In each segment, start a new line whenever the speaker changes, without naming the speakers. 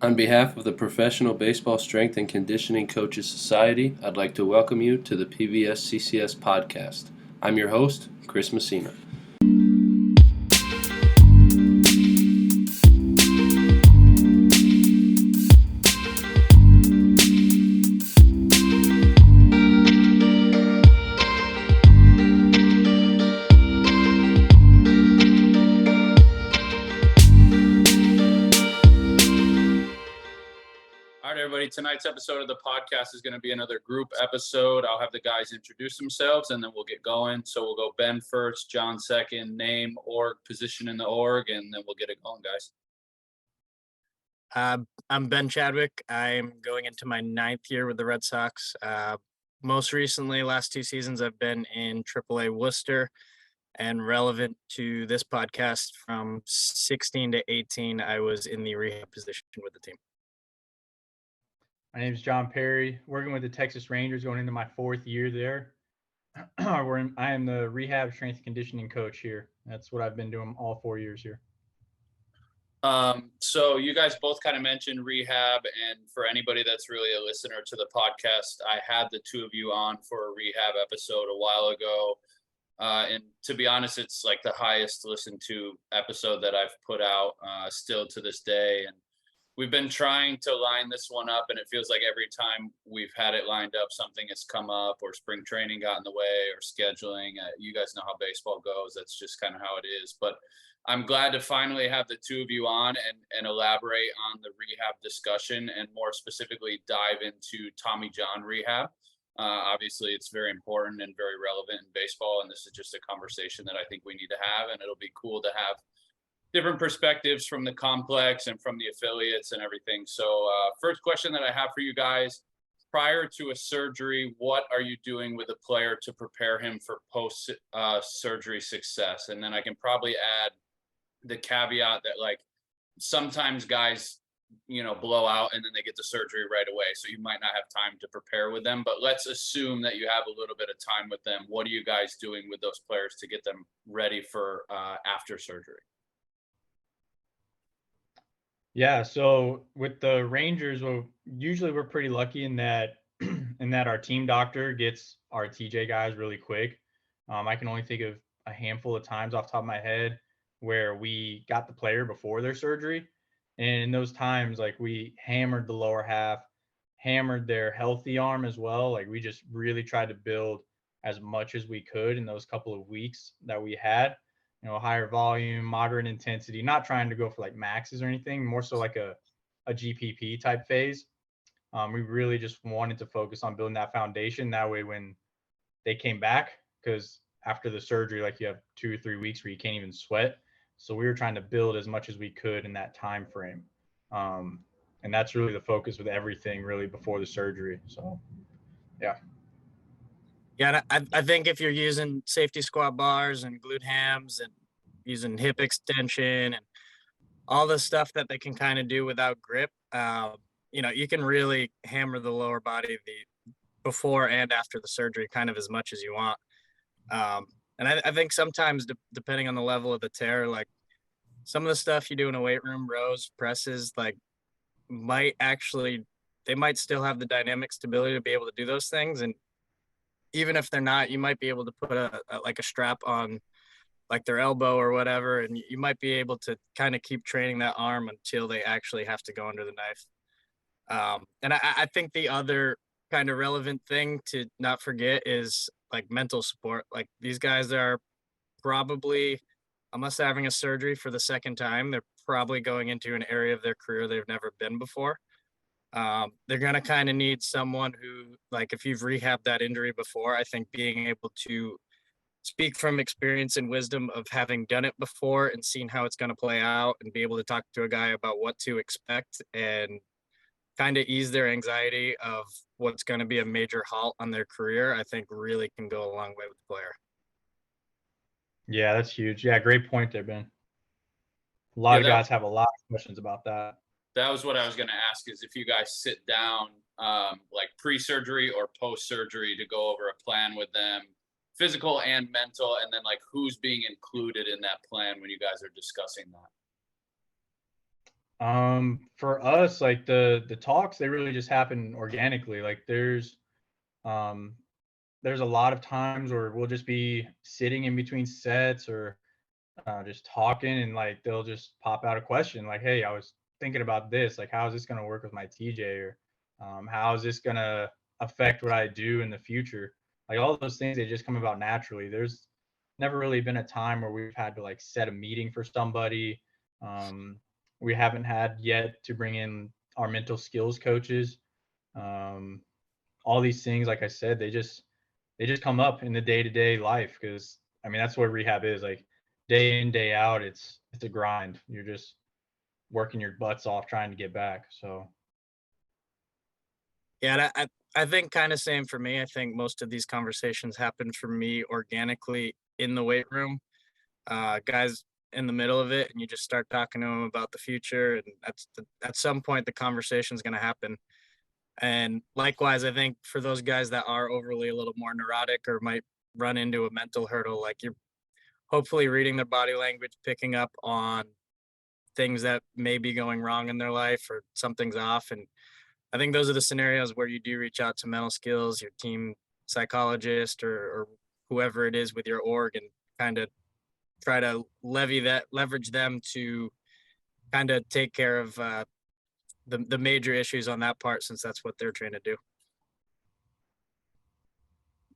On behalf of the Professional Baseball Strength and Conditioning Coaches Society, I'd like to welcome you to the PBSCCS Podcast. I'm your host, Chris Messina.
Tonight's episode of the podcast is going to be another group episode. I'll have the guys introduce themselves and then we'll get going. So we'll go Ben first, John second, name, org, position in the org, and then we'll get it going, guys.
I'm Ben Chadwick. I'm going into my 9th year with the Red Sox. Most recently, last 2 seasons, I've been in AAA Worcester, and relevant to this podcast, from 16 to 18, I was in the rehab position with the team.
My name is John Perry, working with the Texas Rangers, going into my 4th year there. I am the rehab strength and conditioning coach here. That's what I've been doing all 4 years here.
So you guys both kind of mentioned rehab, and for anybody that's really a listener to the podcast, I had the two of you on for a rehab episode a while ago. And to be honest, it's like the highest listened to episode that I've put out still to this day. And we've been trying to line this one up, and it feels like every time we've had it lined up, something has come up, or spring training got in the way, or scheduling. You guys know how baseball goes. That's just kind of how it is. But I'm glad to finally have the two of you on and elaborate on the rehab discussion, and more specifically dive into Tommy John rehab. Obviously, it's very important and very relevant in baseball, and this is just a conversation that I think we need to have, and it'll be cool to have different perspectives from the complex and from the affiliates and everything. So first question that I have for you guys: prior to a surgery, what are you doing with a player to prepare him for post surgery success? And then I can probably add the caveat that, like, sometimes guys, blow out and then they get the surgery right away. So you might not have time to prepare with them, but let's assume that you have a little bit of time with them. What are you guys doing with those players to get them ready for after surgery?
Yeah, so with the Rangers, usually we're pretty lucky in that our team doctor gets our TJ guys really quick. I can only think of a handful of times off the top of my head where we got the player before their surgery. And in those times, like, we hammered the lower half, hammered their healthy arm as well. Like, we just really tried to build as much as we could in those couple of weeks that we had. Higher volume, moderate intensity, not trying to go for like maxes or anything, more so like a GPP type phase. We really just wanted to focus on building that foundation. That way, when they came back, because after the surgery, like, you have 2 or 3 weeks where you can't even sweat. So we were trying to build as much as we could in that time frame. And that's really the focus with everything really before the surgery. So, yeah.
Yeah, I think if you're using safety squat bars and glute hams and using hip extension and all the stuff that they can kind of do without grip, you can really hammer the lower body before and after the surgery kind of as much as you want. And I think sometimes, depending on the level of the tear, like, some of the stuff you do in a weight room, rows, presses, like, they might still have the dynamic stability to be able to do those things. And even if they're not, you might be able to put a strap on, like, their elbow or whatever, and you might be able to kind of keep training that arm until they actually have to go under the knife. And I think the other kind of relevant thing to not forget is, like, mental support. Like, these guys are probably, unless they're having a surgery for the second time, they're probably going into an area of their career they've never been before. They're going to kind of need someone who, like, if you've rehabbed that injury before, I think being able to speak from experience and wisdom of having done it before and seen how it's going to play out, and be able to talk to a guy about what to expect and kind of ease their anxiety of what's going to be a major halt on their career, I think really can go a long way with the player.
Yeah, that's huge. Yeah, great point there, Ben. A lot of guys have a lot of questions about that.
That was what I was going to ask, is if you guys sit down like pre-surgery or post-surgery to go over a plan with them, physical and mental, and then, like, who's being included in that plan when you guys are discussing
For us, like the talks, they really just happen organically. Like um there's a lot of times where we'll just be sitting in between sets or just talking, and like they'll just pop out a question like, "Hey, I was thinking about this. Like, how is this going to work with my TJ, or how is this going to affect what I do in the future?" Like all those things, they just come about naturally. There's never really been a time where we've had to like set a meeting for somebody. Um, we haven't had yet to bring in our mental skills coaches. Um, all these things, like I said, they just come up in the day-to-day life, because I mean that's what rehab is. Like day in, day out, it's a grind. You're just working your butts off trying to get back. So
Yeah, I think kind of same for me. I think most of these conversations happen for me organically in the weight room. Guys in the middle of it, and you just start talking to them about the future, and at some point the conversation's going to happen. And likewise, I think for those guys that are overly a little more neurotic or might run into a mental hurdle, like you're hopefully reading their body language, picking up on things that may be going wrong in their life or something's off. And I think those are the scenarios where you do reach out to mental skills, your team psychologist, or whoever it is with your org, and kind of try to leverage them to kind of take care of the major issues on that part, since that's what they're trying to do.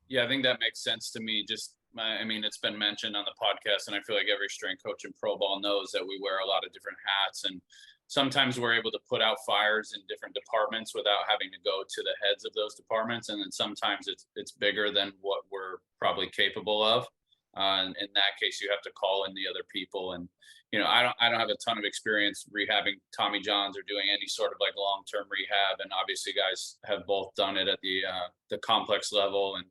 Yeah, I think that makes sense to me. Just, I mean, it's been mentioned on the podcast, and I feel like every strength coach in pro ball knows that we wear a lot of different hats, and sometimes we're able to put out fires in different departments without having to go to the heads of those departments, and then sometimes it's bigger than what we're probably capable of. And in that case, you have to call in the other people. And I don't have a ton of experience rehabbing Tommy Johns or doing any sort of like long term rehab, and obviously, guys have both done it at the complex level. And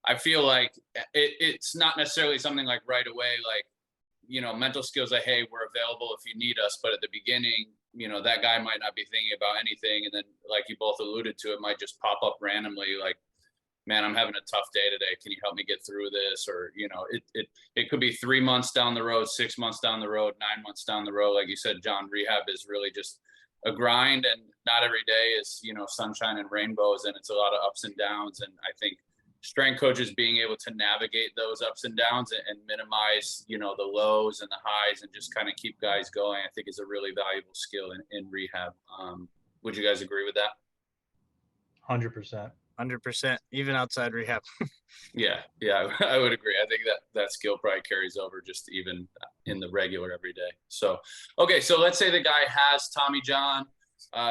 I feel like it's not necessarily something like right away, like, mental skills, like, hey, we're available if you need us. But at the beginning, that guy might not be thinking about anything. And then, like you both alluded to, it might just pop up randomly, like, man, I'm having a tough day today. Can you help me get through this? Or, it could be 3 months down the road, 6 months down the road, 9 months down the road. Like you said, John, rehab is really just a grind, and not every day is, sunshine and rainbows, and it's a lot of ups and downs. And I think strength coaches being able to navigate those ups and downs and minimize, the lows and the highs, and just kind of keep guys going, I think is a really valuable skill in rehab. Would you guys agree with that?
100%.
100%, even outside rehab.
Yeah, I would agree. I think that skill probably carries over just even in the regular everyday. So, okay, so let's say the guy has Tommy John,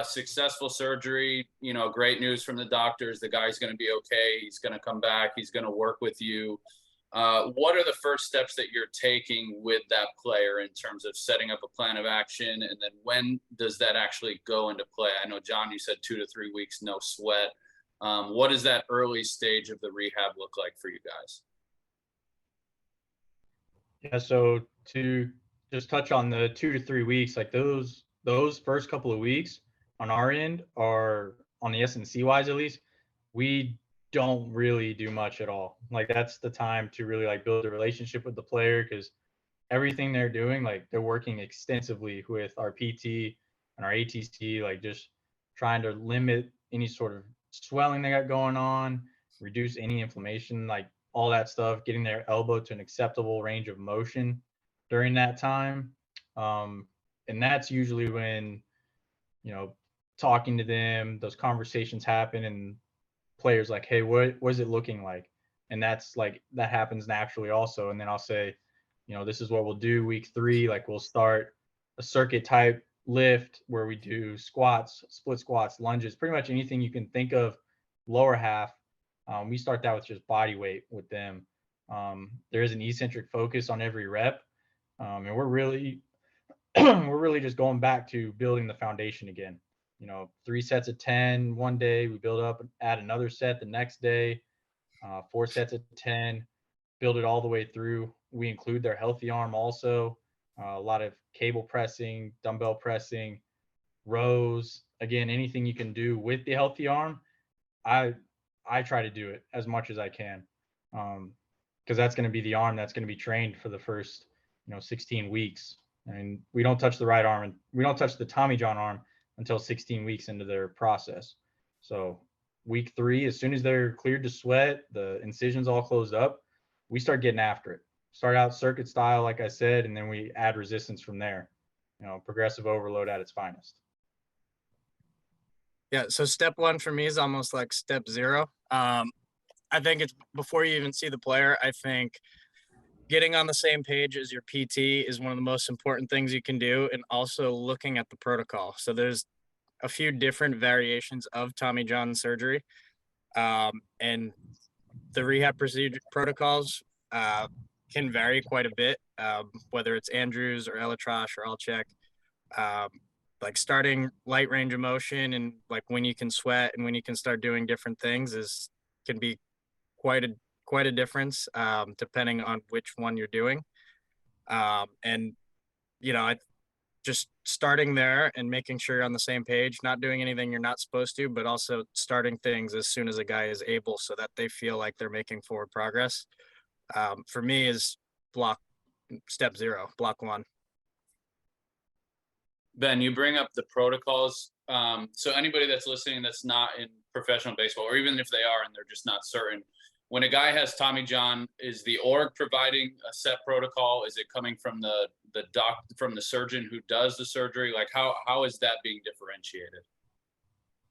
successful surgery, great news from the doctors. The guy's going to be okay. He's going to come back. He's going to work with you. What are the first steps that you're taking with that player in terms of setting up a plan of action? And then when does that actually go into play? I know, John, you said 2 to 3 weeks, no sweat. What does that early stage of the rehab look like for you guys?
Yeah, so to just touch on the 2 to 3 weeks, like those first couple of weeks on our end, are on the SNC wise, at least, we don't really do much at all. Like that's the time to really like build a relationship with the player, because everything they're doing, like they're working extensively with our PT and our ATC, like just trying to limit any sort of swelling they got going on, reduce any inflammation, like all that stuff, getting their elbow to an acceptable range of motion during that time. And that's usually when, talking to them, those conversations happen, and players like, hey, what is it looking like? And that's like, that happens naturally also. And then I'll say, this is what we'll do week 3. Like we'll start a circuit type lift where we do squats, split squats, lunges, pretty much anything you can think of lower half. We start that with just body weight with them. There is an eccentric focus on every rep. And we're really just going back to building the foundation again. 3 sets of 10 one day, we build up, add another set the next day, 4 sets of 10, build it all the way through. We include their healthy arm also, a lot of cable pressing, dumbbell pressing, rows. Again, anything you can do with the healthy arm, I try to do it as much as I can, because that's going to be the arm that's going to be trained for the first 16 weeks. And we don't touch the right arm, and we don't touch the Tommy John arm until 16 weeks into their process. So week 3, as soon as they're cleared to sweat, the incisions all closed up, we start getting after it. Start out circuit style, like I said, and then we add resistance from there. Progressive overload at its finest.
Yeah. So step 1 for me is almost like step 0. I think it's before you even see the player. I think getting on the same page as your PT is one of the most important things you can do, and also looking at the protocol. So there's a few different variations of Tommy John surgery, and the rehab procedure protocols can vary quite a bit, whether it's Andrews or Elatrosh or Alchek. Like starting light range of motion and like when you can sweat and when you can start doing different things can be quite a difference, depending on which one you're doing. And I just starting there and making sure you're on the same page, not doing anything you're not supposed to, but also starting things as soon as a guy is able so that they feel like they're making forward progress. For me is step 0, block 1.
Ben, you bring up the protocols. So anybody that's listening that's not in professional baseball, or even if they are and they're just not certain, when a guy has Tommy John, is the org providing a set protocol? Is it coming from from the surgeon who does the surgery? Like how is that being differentiated?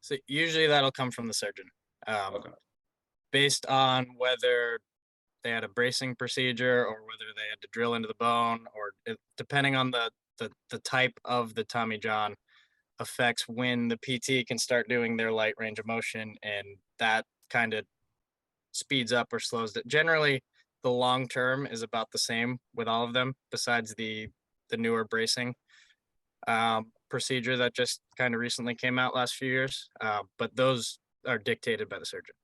So usually that'll come from the surgeon,
Okay.
based on whether they had a bracing procedure or whether they had to drill into the bone, or depending on the type of the Tommy John affects when the PT can start doing their light range of motion, and that kind of speeds up or slows it. Generally, the long term is about the same with all of them, besides the newer bracing procedure that just kind of recently came out last few years. But those are dictated by the surgeon.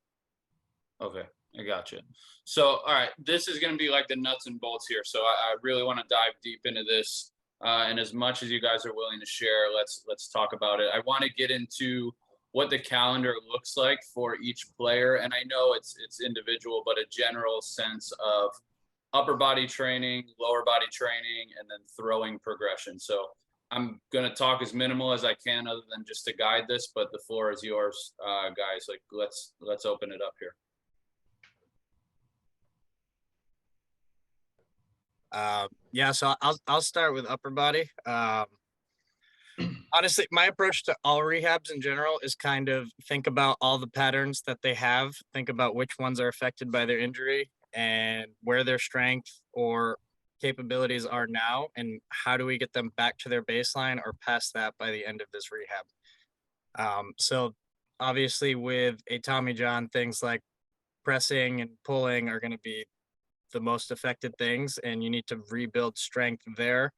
Okay, I gotcha. So, all right, this is going to be like the nuts and bolts here. So I really want to dive deep into this. And as much as you guys are willing to share, let's talk about it. I want to get into what the calendar looks like for each player. And I know it's individual, but a general sense of upper body training, lower body training, and then throwing progression. So I'm going to talk as minimal as I can other than just to guide this, but the floor is yours, guys. Like let's open it up here.
So I'll start with upper body. Honestly, my approach to all rehabs in general is kind of think about all the patterns that they have, think about which ones are affected by their injury and where their strength or capabilities are now, and how do we get them back to their baseline or past that by the end of this rehab. So obviously with a Tommy John, things like pressing and pulling are going to be the most affected things, and you need to rebuild strength there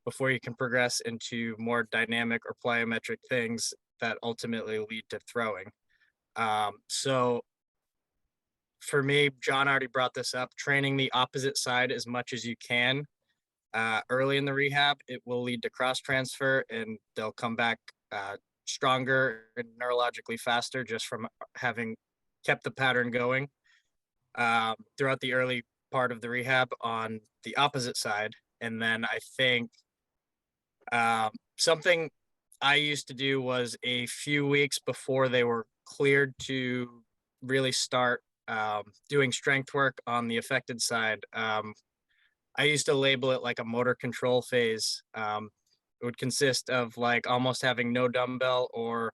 before you can progress into more dynamic or plyometric things that ultimately lead to throwing. So for me, John already brought this up, training the opposite side as much as you can early in the rehab, it will lead to cross transfer, and they'll come back stronger and neurologically faster just from having kept the pattern going throughout the early part of the rehab on the opposite side. And then I think something I used to do was a few weeks before they were cleared to really start doing strength work on the affected side. I used to label it like a motor control phase. It would consist of like almost having no dumbbell or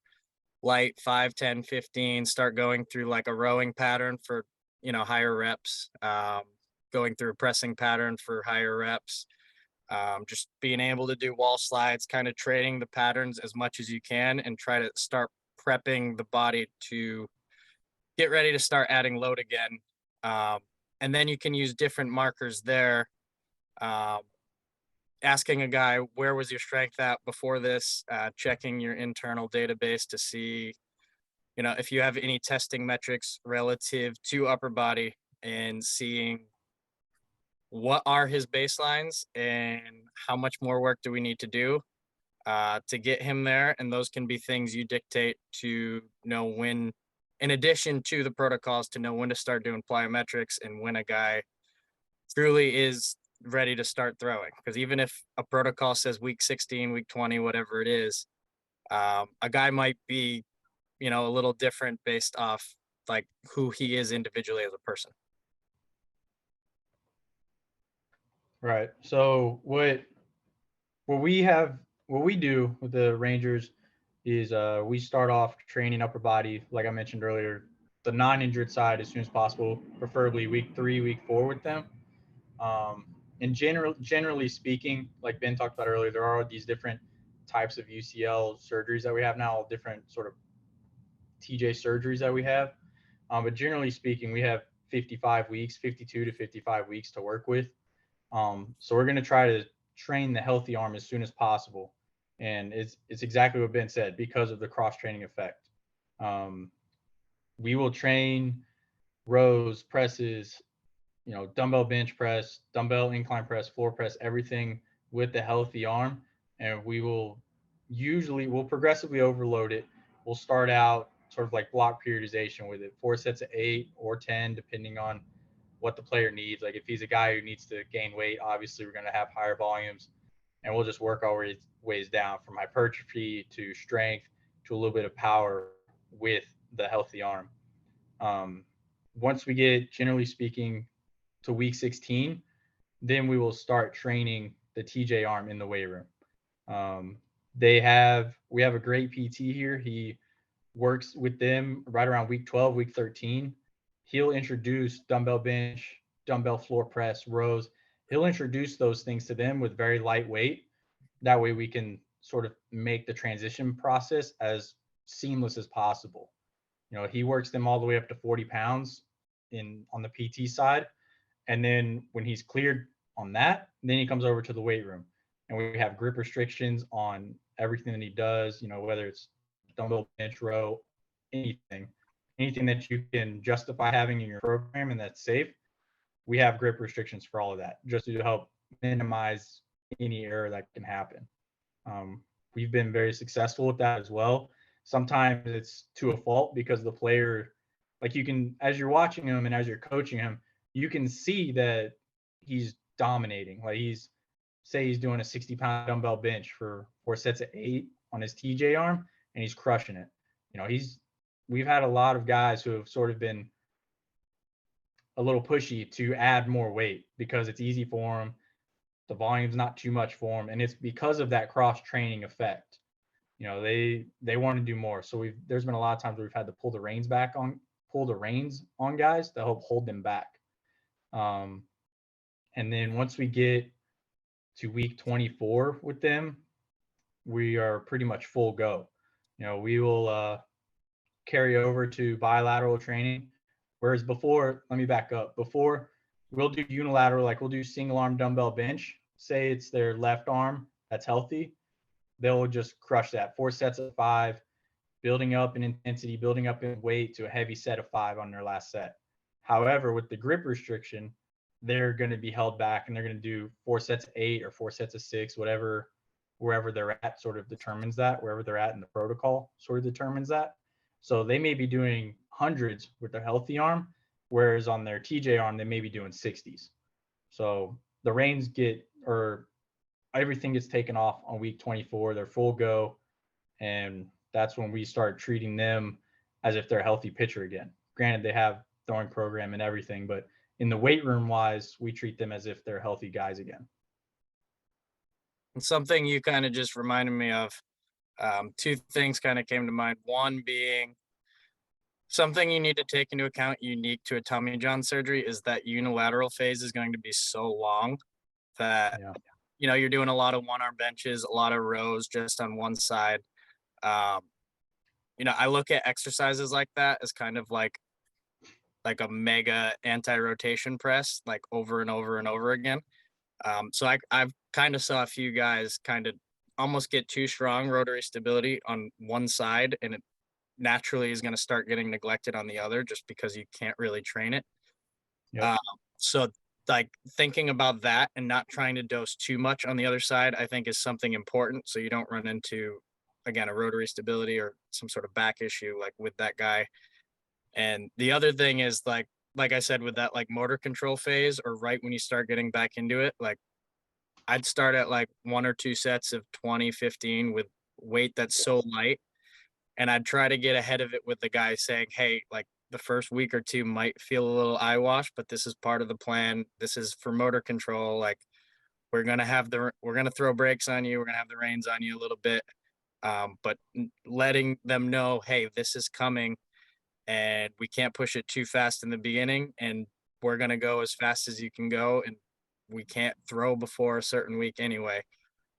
light 5, 10, 15, start going through like a rowing pattern for, higher reps, going through a pressing pattern for higher reps, just being able to do wall slides, kind of training the patterns as much as you can and try to start prepping the body to get ready to start adding load again. And then you can use different markers there. Asking a guy, where was your strength at before this? Checking your internal database to see, if you have any testing metrics relative to upper body, and seeing what are his baselines and how much more work do we need to do to get him there. And those can be things you dictate to know when, in addition to the protocols, to know when to start doing plyometrics and when a guy truly is ready to start throwing. Because even if a protocol says week 16, week 20, whatever it is, a guy might be, a little different based off like who he is individually as a person.
Right. So what we do with the Rangers is we start off training upper body, like I mentioned earlier, the non-injured side as soon as possible, preferably week 3, week 4 with them. And generally speaking, like Ben talked about earlier, there are these different types of UCL surgeries that we have now, all different sort of TJ surgeries that we have. But generally speaking, we have 55 weeks, 52 to 55 weeks to work with. So we're going to try to train the healthy arm as soon as possible. And it's exactly what Ben said, because of the cross-training effect. We will train rows, presses, dumbbell bench press, dumbbell incline press, floor press, everything with the healthy arm. And we'll progressively overload it. We'll start out sort of like block periodization with it, 4 sets of 8 or 10, depending on what the player needs. Like if he's a guy who needs to gain weight, obviously we're going to have higher volumes, and we'll just work our ways down from hypertrophy to strength to a little bit of power with the healthy arm. Once we get, generally speaking, to week 16, then we will start training the TJ arm in the weight room. We have a great PT here. He works with them right around week 12, week 13. He'll introduce dumbbell bench, dumbbell floor press, rows. He'll introduce those things to them with very light weight. That way we can sort of make the transition process as seamless as possible. He works them all the way up to 40 pounds on the PT side. And then when he's cleared on that, then he comes over to the weight room. And we have grip restrictions on everything that he does, whether it's dumbbell bench, row, anything that you can justify having in your program and that's safe. We have grip restrictions for all of that, just to help minimize any error that can happen. We've been very successful with that as well. Sometimes it's to a fault because the player, like you can, as you're watching him and as you're coaching him, you can see that he's dominating. Like he's doing a 60-pound dumbbell bench for 4 sets of 8 on his TJ arm, and he's crushing it. We've had a lot of guys who have sort of been a little pushy to add more weight because it's easy for them. The volume's not too much for them, and it's because of that cross-training effect. They want to do more. So there's been a lot of times where we've had to pull the reins on guys to help hold them back. And then once we get to week 24 with them, we are pretty much full go. We will carry over to bilateral training. Whereas before, let me back up. Before, we'll do unilateral, like we'll do single arm dumbbell bench. Say it's their left arm that's healthy. They'll just crush that. 4 sets of 5, building up in intensity, building up in weight to a heavy set of 5 on their last set. However, with the grip restriction, they're going to be held back and they're going to do 4 sets of 8 or 4 sets of 6, wherever they're at sort of determines that, wherever they're at in the protocol sort of determines that. So they may be doing hundreds with their healthy arm, whereas on their TJ arm, they may be doing 60s. So the reins everything gets taken off on week 24. They're full go. And that's when we start treating them as if they're a healthy pitcher again. Granted, they have throwing program and everything, but in the weight room wise, we treat them as if they're healthy guys again.
And something you kind of just reminded me of, 2 things kind of came to mind. One being something you need to take into account unique to a Tommy John surgery is that unilateral phase is going to be so long that, you're doing a lot of one-arm benches, a lot of rows just on one side. I look at exercises like that as kind of like a mega anti-rotation press, like over and over and over again. So I've kind of saw a few guys kind of almost get too strong rotary stability on one side, and it naturally is going to start getting neglected on the other just because you can't really train it. Yep. So like thinking about that and not trying to dose too much on the other side, I think is something important. So you don't run into, again, a rotary stability or some sort of back issue like with that guy. And the other thing is like like I said, with that like motor control phase or right when you start getting back into it, like I'd start at like 1 or 2 sets of 20, 15 with weight that's so light. And I'd try to get ahead of it with the guy saying, hey, like the first week or two might feel a little eyewash, but this is part of the plan. This is for motor control. Like we're gonna throw brakes on you. We're gonna have the reins on you a little bit. But letting them know, hey, this is coming and we can't push it too fast in the beginning. And we're gonna go as fast as you can go. And we can't throw before a certain week anyway.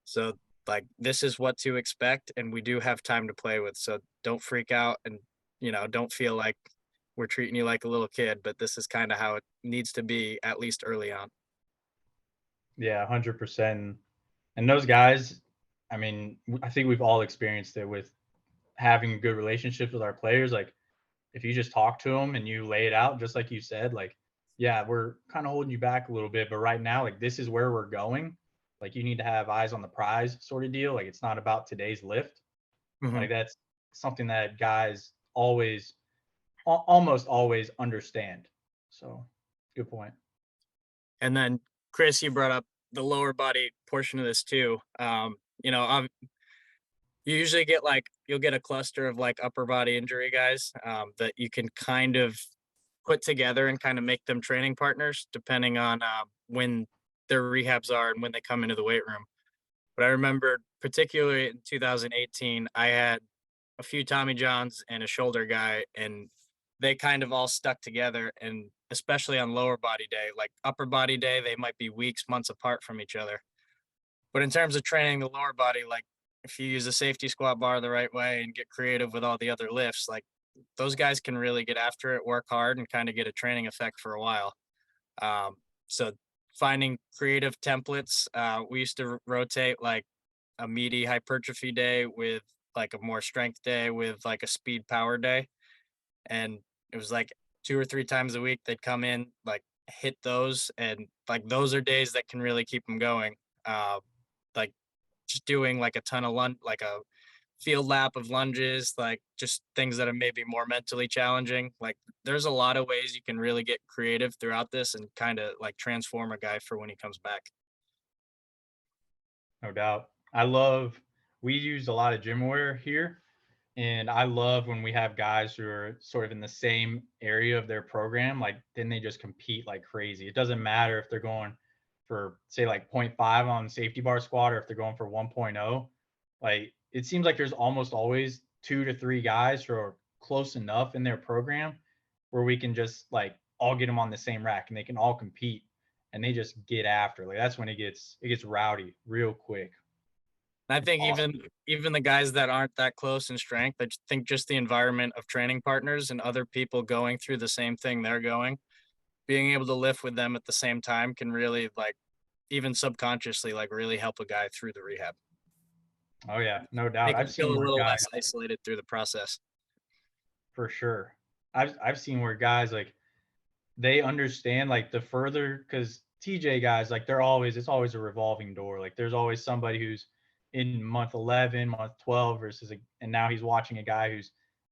So like this is what to expect and we do have time to play with. So don't freak out and don't feel like we're treating you like a little kid, but this is kind of how it needs to be at least early on.
Yeah, 100%. And those guys, I mean, I think we've all experienced it with having good relationships with our players. Like if you just talk to them and you lay it out, just like you said, like, yeah, we're kind of holding you back a little bit, but right now, like this is where we're going. Like you need to have eyes on the prize sort of deal. Like it's not about today's lift.
Mm-hmm.
Like that's something that guys always, almost always understand. So good point.
And then Chris, you brought up the lower body portion of this too. You usually you'll get a cluster of like upper body injury guys that you can kind of put together and kind of make them training partners depending on when their rehabs are and when they come into the weight room. But I remember particularly in 2018, I had a few Tommy Johns and a shoulder guy, and they kind of all stuck together. And especially on lower body day, like upper body day, they might be weeks, months apart from each other. But in terms of training the lower body, like if you use a safety squat bar the right way and get creative with all the other lifts, like those guys can really get after it, work hard, and kind of get a training effect for a while. So finding creative templates, we used to rotate like a meaty hypertrophy day with like a more strength day with like a speed power day. And it was like 2 or 3 times a week they'd come in, like hit those. And like those are days that can really keep them going. Like just doing like a ton of like a field lap of lunges, like just things that are maybe more mentally challenging. Like there's a lot of ways you can really get creative throughout this and kind of like transform a guy for when he comes back.
No doubt. We use a lot of gym wear here. And I love when we have guys who are sort of in the same area of their program, like then they just compete like crazy. It doesn't matter if they're going for say like 0.5 on safety bar squat or if they're going for 1.0. Like it seems like there's almost always 2 to 3 guys who are close enough in their program where we can just like all get them on the same rack and they can all compete and they just get after. Like that's when it gets rowdy real quick.
I think
Awesome.
even the guys that aren't that close in strength, I think just the environment of training partners and other people going through the same thing they're going, being able to lift with them at the same time can really like even subconsciously like really help a guy through the rehab.
Oh yeah, no doubt.
Make them
I've
feel
seen
a
where
little
guys
less isolated through the process.
for sure. I've seen where guys like they understand like the further because TJ guys like it's always a revolving door. Like there's always somebody who's in month 11, month 12 and now he's watching a guy who's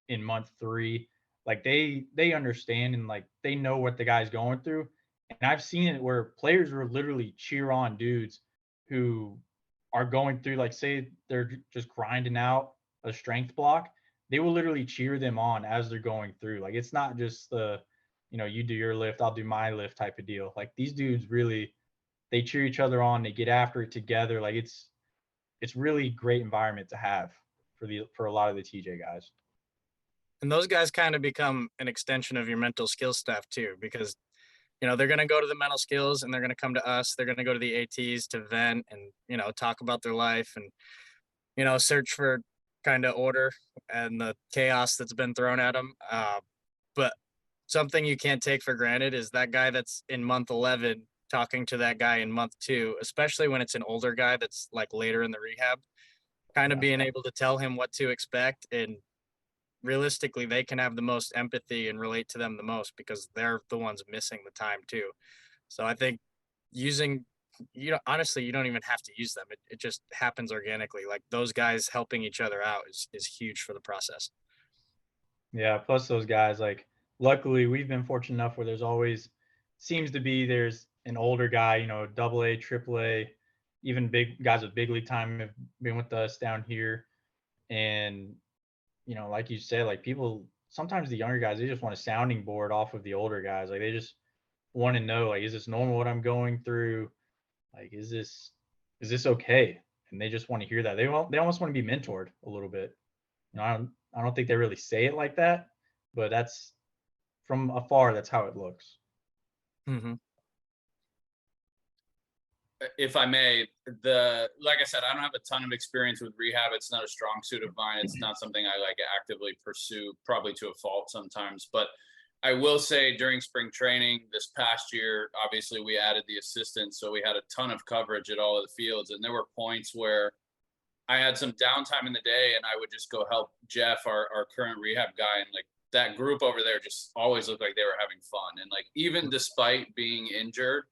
in month 3. Like they understand and like they know what the guy's going through. And I've seen it where players will literally cheer on dudes who are going through like say they're just grinding out a strength block. They will literally cheer them on as they're going through. Like it's not just you do your lift, I'll do my lift type of deal. Like these dudes really, they cheer each other on. They get after it together. Like it's really great environment to have for a lot of the TJ guys.
And those guys kind of become an extension of your mental skills staff too, because they're going to go to the mental skills and they're going to come to us. They're going to go to the ATs to vent and talk about their life and search for kind of order and the chaos that's been thrown at them. But something you can't take for granted is that guy that's in month 11 talking to that guy in month 2, especially when it's an older guy that's like later in the rehab, kind of being able to tell him what to expect. And realistically, they can have the most empathy and relate to them the most because they're the ones missing the time too. So I think honestly, you don't even have to use them. It just happens organically. Like those guys helping each other out is huge for the process.
Yeah. Plus those guys, like luckily we've been fortunate enough where there's always there's an older guy, double A, triple A, even big guys with big league time have been with us down here. And, like you said, like people, sometimes the younger guys, they just want a sounding board off of the older guys. Like they just want to know, like, is this normal what I'm going through? Like, is this okay? And they just want to hear that. They almost want to be mentored a little bit. I don't think they really say it like that, but that's from afar, that's how it looks.
Mm-hmm.
If I may, like I said, I don't have a ton of experience with rehab. It's not a strong suit of mine. It's not something I like actively pursue, probably to a fault sometimes. But I will say during spring training this past year, obviously we added the assistants, so we had a ton of coverage at all of the fields. And there were points where I had some downtime in the day and I would just go help Jeff, our current rehab guy. And like that group over there just always looked like they were having fun. And like, even despite being injured,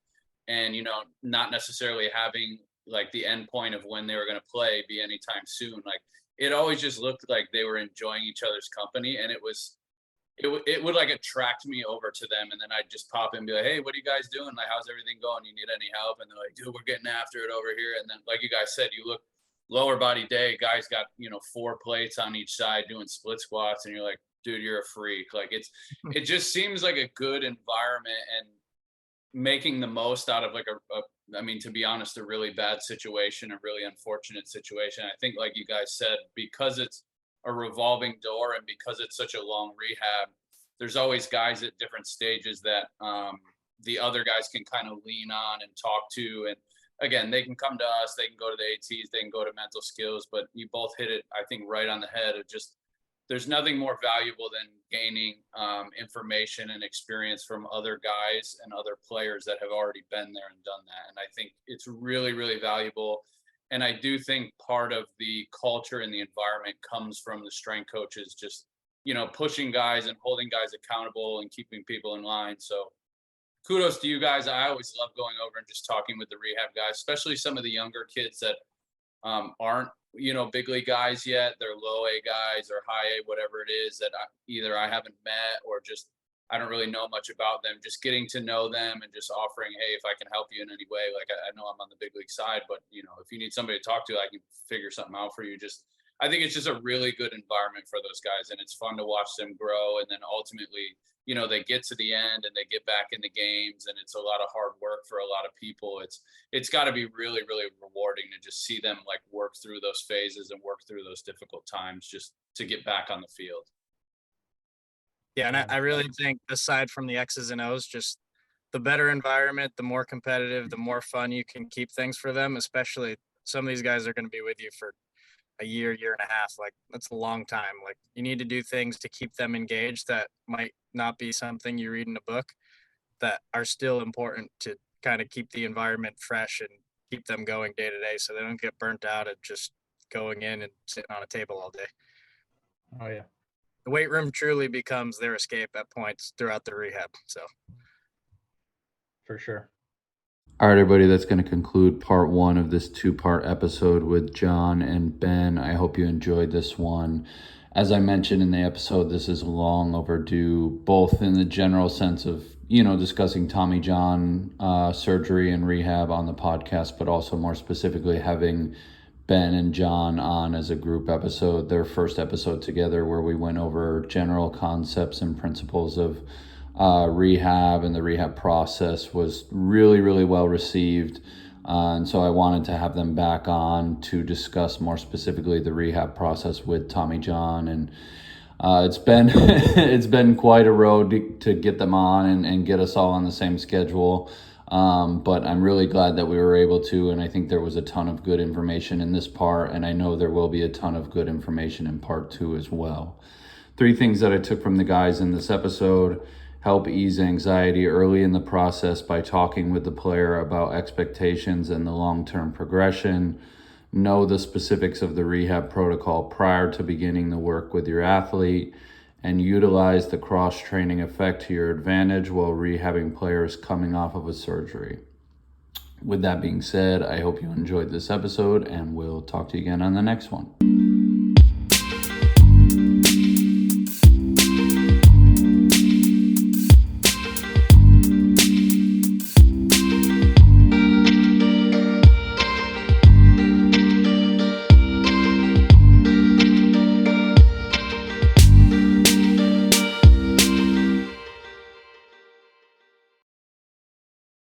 and not necessarily having like the end point of when they were going to play be anytime soon, like it always just looked like they were enjoying each other's company, and it would like attract me over to them, and then I'd just pop in and be like, hey, what are you guys doing, like how's everything going, you need any help? And they're like, dude, we're getting after it over here. And then like you guys said, you look lower body day, guys got 4 plates on each side doing split squats, and you're like, dude, you're a freak. Like it just seems like a good environment, and making the most out of like I mean, to be honest, a really bad situation, a really unfortunate situation. I think, like you guys said, because it's a revolving door and because it's such a long rehab, there's always guys at different stages that the other guys can kind of lean on and talk to. And again, they can come to us, they can go to the ATs, they can go to mental skills, but you both hit it, I think, right on the head of just, there's nothing more valuable than gaining information and experience from other guys and other players that have already been there and done that. And I think it's really, really valuable. And I do think part of the culture and the environment comes from the strength coaches, just, pushing guys and holding guys accountable and keeping people in line. So kudos to you guys. I always love going over and just talking with the rehab guys, especially some of the younger kids that aren't, big league guys yet. They're low A guys or high A, whatever it is, that either I haven't met or just I don't really know much about them. Just getting to know them and just offering, hey, if I can help you in any way, like I know I'm on the big league side, but if you need somebody to talk to, I can figure something out for you. I think it's just a really good environment for those guys, and it's fun to watch them grow. And then ultimately, they get to the end and they get back in the games, and it's a lot of hard work for a lot of people. It's got to be really, really rewarding to just see them like work through those phases and work through those difficult times just to get back on the field.
Yeah, and I really think, aside from the X's and O's, just the better environment, the more competitive, the more fun you can keep things for them. Especially some of these guys are going to be with you for a year and a half. Like, that's a long time. Like, you need to do things to keep them engaged that might not be something you read in a book, that are still important to kind of keep the environment fresh and keep them going day to day, so they don't get burnt out at just going in and sitting on a table all day.
Oh yeah.
The weight room truly becomes their escape at points throughout the rehab. So
for sure.
All right, everybody, that's going to conclude part 1 of this 2-part episode with John and Ben. I hope you enjoyed this one. As I mentioned in the episode, this is long overdue, both in the general sense of, discussing Tommy John surgery and rehab on the podcast, but also more specifically having Ben and John on as a group episode, their first episode together, where we went over general concepts and principles of rehab, and the rehab process was really, really well received. And so I wanted to have them back on to discuss more specifically the rehab process with Tommy John. And it's been quite a road to get them on and get us all on the same schedule. But I'm really glad that we were able to, and I think there was a ton of good information in this part, and I know there will be a ton of good information in part 2 as well. 3 things that I took from the guys in this episode: help ease anxiety early in the process by talking with the player about expectations and the long-term progression. Know the specifics of the rehab protocol prior to beginning the work with your athlete, and utilize the cross-training effect to your advantage while rehabbing players coming off of a surgery. With that being said, I hope you enjoyed this episode, and we'll talk to you again on the next one.